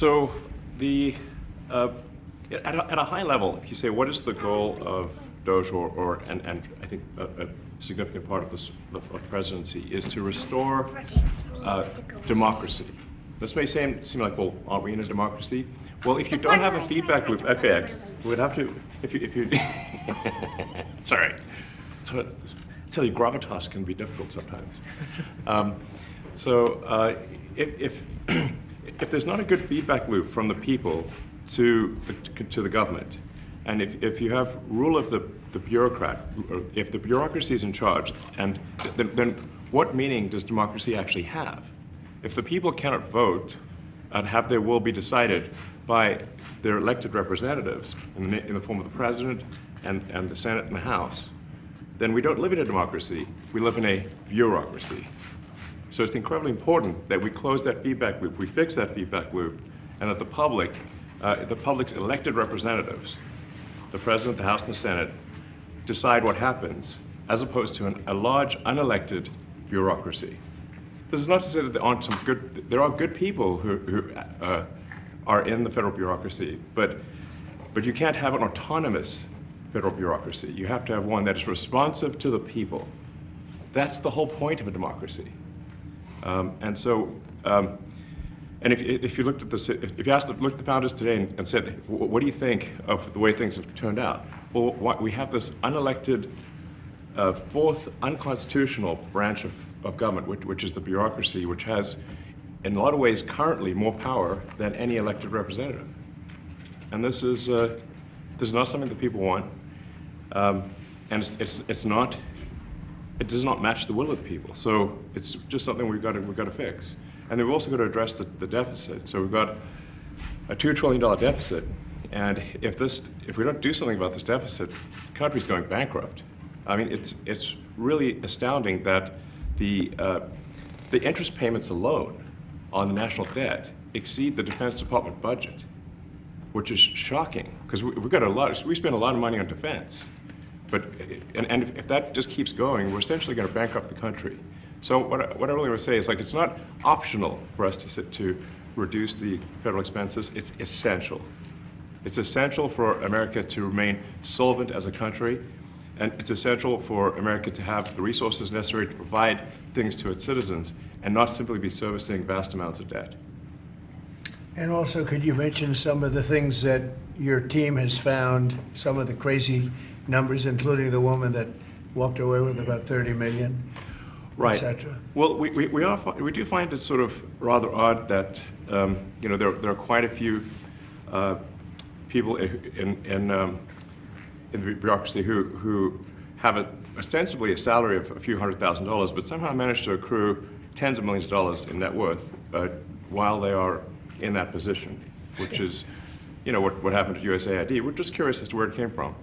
So at a high level, if you say what is the goal of Doge, and I think a significant part of the presidency is to restore democracy. This may seem like, well, aren't we in a democracy? Well, if you don't have a feedback loop, okay, we would have to, if you sorry. So I tell you, gravitas can be difficult sometimes. If there's not a good feedback loop from the people to the government, and if you have rule of the bureaucrat, or if the bureaucracy is in charge, and then what meaning does democracy actually have? If the people cannot vote and have their will be decided by their elected representatives in the form of the president and the Senate and the House, then we don't live in a democracy, we live in a bureaucracy. So it's incredibly important that we close that feedback loop, we fix that feedback loop, and that the public's elected representatives, the president, the House, and the Senate, decide what happens, as opposed to a large, unelected bureaucracy. This is not to say that there are good people who are in the federal bureaucracy, but you can't have an autonomous federal bureaucracy. You have to have one that is responsive to the people. That's the whole point of a democracy. And if you looked at if you looked at the founders today and said, what do you think of the way things have turned out? Well, we have this unelected, fourth unconstitutional branch of government, which is the bureaucracy, which has, in a lot of ways, currently more power than any elected representative. And this is not something that people want, and it does not match the will of the people. So it's just something we've got to fix. And then we've also got to address the deficit. So we've got a $2 trillion deficit, and if we don't do something about this deficit, the country's going bankrupt. I mean, it's really astounding that the interest payments alone on the national debt exceed the Defense Department budget, which is shocking because we spend a lot of money on defense. But if that just keeps going, we're essentially going to bankrupt the country. So what I really want to say is, like, it's not optional for us to reduce the federal expenses. It's essential. It's essential for America to remain solvent as a country, and it's essential for America to have the resources necessary to provide things to its citizens and not simply be servicing vast amounts of debt. And also, could you mention some of the things that your team has found, some of the crazy numbers, including the woman that walked away with about $30 million, right, et cetera? Well, we do find it sort of rather odd that there are quite a few people in the bureaucracy who have ostensibly a salary of a few $100,000, but somehow manage to accrue tens of millions of dollars in net worth while they are in that position, which is, what happened at USAID. We're just curious as to where it came from.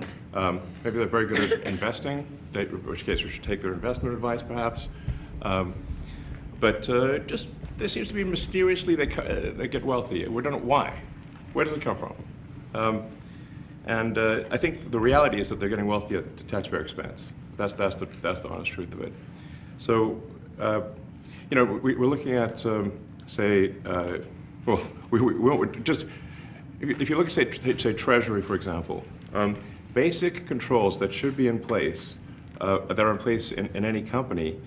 Maybe they're very good at investing, in which case we should take their investment advice, perhaps. But there seems to be mysteriously they get wealthy. We don't know why. Where does it come from? And I think the reality is that they're getting wealthy at the taxpayer expense. That's the honest truth of it. So, we're looking at, if you look at, say, Treasury, for example, basic controls that should be in place, that are in place in any company,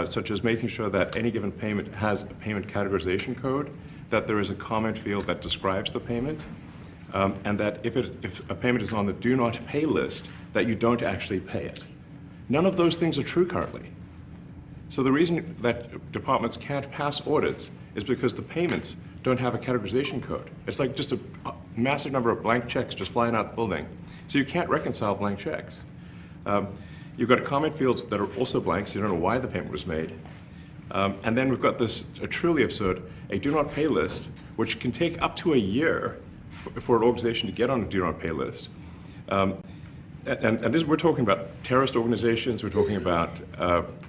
such as making sure that any given payment has a payment categorization code, that there is a comment field that describes the payment, and that if a payment is on the do not pay list, that you don't actually pay it. None of those things are true currently. So the reason that departments can't pass audits is because the payments don't have a categorization code. It's like just a massive number of blank checks just flying out the building. So you can't reconcile blank checks. You've got comment fields that are also blank, so you don't know why the payment was made. And then we've got this truly absurd, a do not pay list, which can take up to a year for an organization to get on a do not pay list. And this, we're talking about terrorist organizations, we're talking about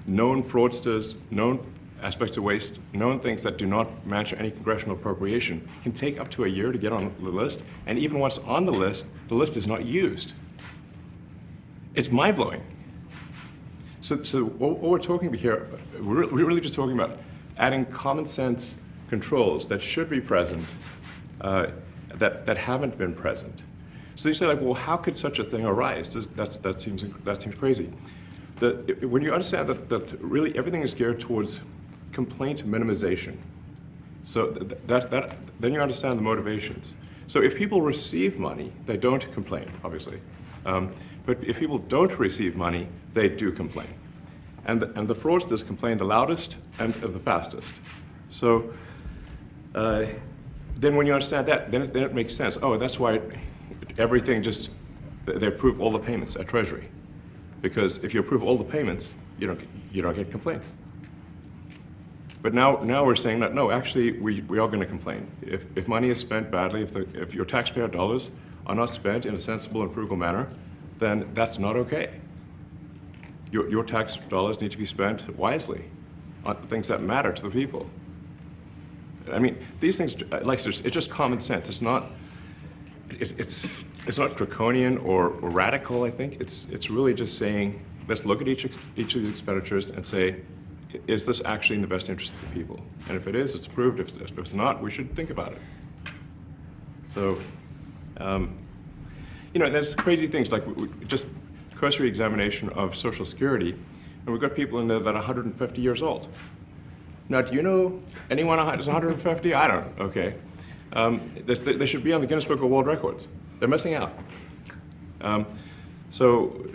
known fraudsters, known aspects of waste, known things that do not match any congressional appropriation, can take up to a year to get on the list, and even once on the list is not used. It's mind-blowing. So what we're talking about here, we're really just talking about adding common sense controls that should be present that haven't been present. So you say, like, well, how could such a thing arise? That seems crazy. When you understand that really everything is geared towards complaint minimization, so then you understand the motivations. So if people receive money, they don't complain, obviously. But if people don't receive money, they do complain. And the fraudsters complain the loudest and the fastest. So then when you understand that, then it makes sense. Oh, that's why everything they approve all the payments at Treasury. Because if you approve all the payments, you don't get complaints. But now we're saying that, no, actually, we are going to complain. If money is spent badly, if your taxpayer dollars are not spent in a sensible and frugal manner, then that's not okay. Your tax dollars need to be spent wisely on things that matter to the people. I mean, these things, like, it's just common sense. It's not draconian or radical, I think. It's really just saying, let's look at each of these expenditures and say, is this actually in the best interest of the people? And if it is, it's approved. If it's not, we should think about it. So, there's crazy things like just cursory examination of Social Security, and we've got people in there that are 150 years old. Now, do you know anyone who's 150? I don't. Okay. They should be on the Guinness Book of World Records. They're missing out. So,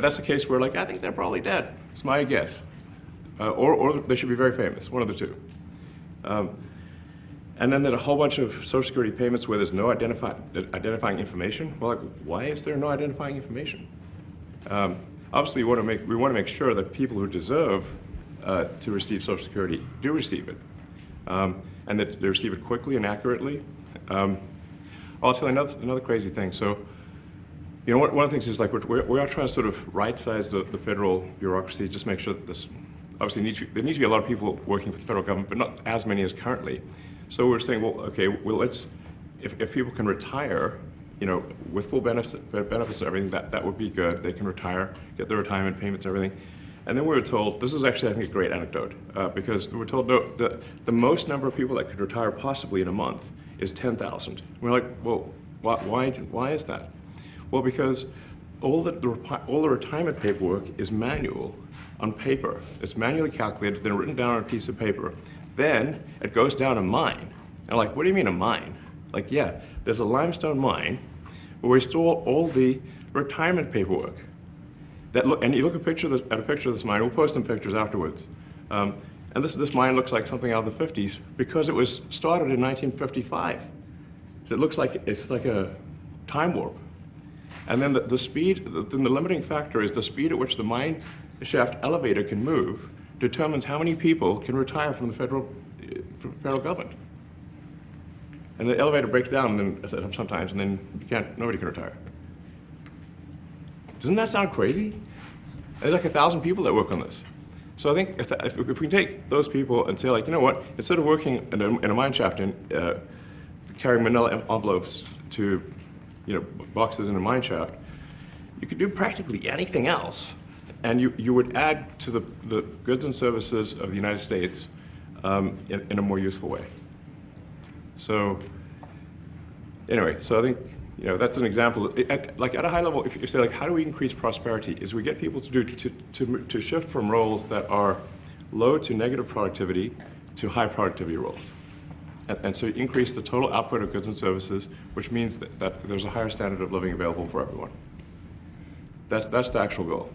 that's a case where, like, I think they're probably dead. It's my guess. Or they should be very famous, one of the two. And then there's a whole bunch of Social Security payments where there's no identifying information. Well, like, why is there no identifying information? Obviously, we want to make sure that people who deserve to receive Social Security do receive it, and that they receive it quickly and accurately. I'll tell you another crazy thing. So, one of the things is, like, we are trying to sort of right-size the federal bureaucracy, just make sure that this. Obviously, there need to be a lot of people working for the federal government, but not as many as currently. So we're saying, well, okay, well, if people can retire, with full benefits and everything, that would be good. They can retire, get their retirement payments and everything. And then we were told, this is actually, I think, a great anecdote, because we were told, no, the most number of people that could retire possibly in a month is 10,000. We're like, well, why is that? Well, because all the retirement paperwork is manual on paper. It's manually calculated, then written down on a piece of paper. Then it goes down a mine. And like, what do you mean a mine? Like, yeah, there's a limestone mine where we store all the retirement paperwork. And you look at a picture of this mine. We'll post some pictures afterwards. And this mine looks like something out of the 50s because it was started in 1955. So it looks like it's like a time warp. And then the speed, the limiting factor is the speed at which the mine shaft elevator can move determines how many people can retire from the federal government. And the elevator breaks down sometimes, and then nobody can retire. Doesn't that sound crazy? There's like 1,000 people that work on this. So I think if we can take those people and say, like, you know what, instead of working in a mine shaft and carrying manila envelopes to boxes in a mine shaft, you could do practically anything else. And you would add to the goods and services of the United States in a more useful way. So anyway, so I think that's an example. Like at a high level, if you say, like, how do we increase prosperity? Is we get people to shift from roles that are low to negative productivity to high productivity roles. And so you increase the total output of goods and services, which means that there's a higher standard of living available for everyone. That's the actual goal.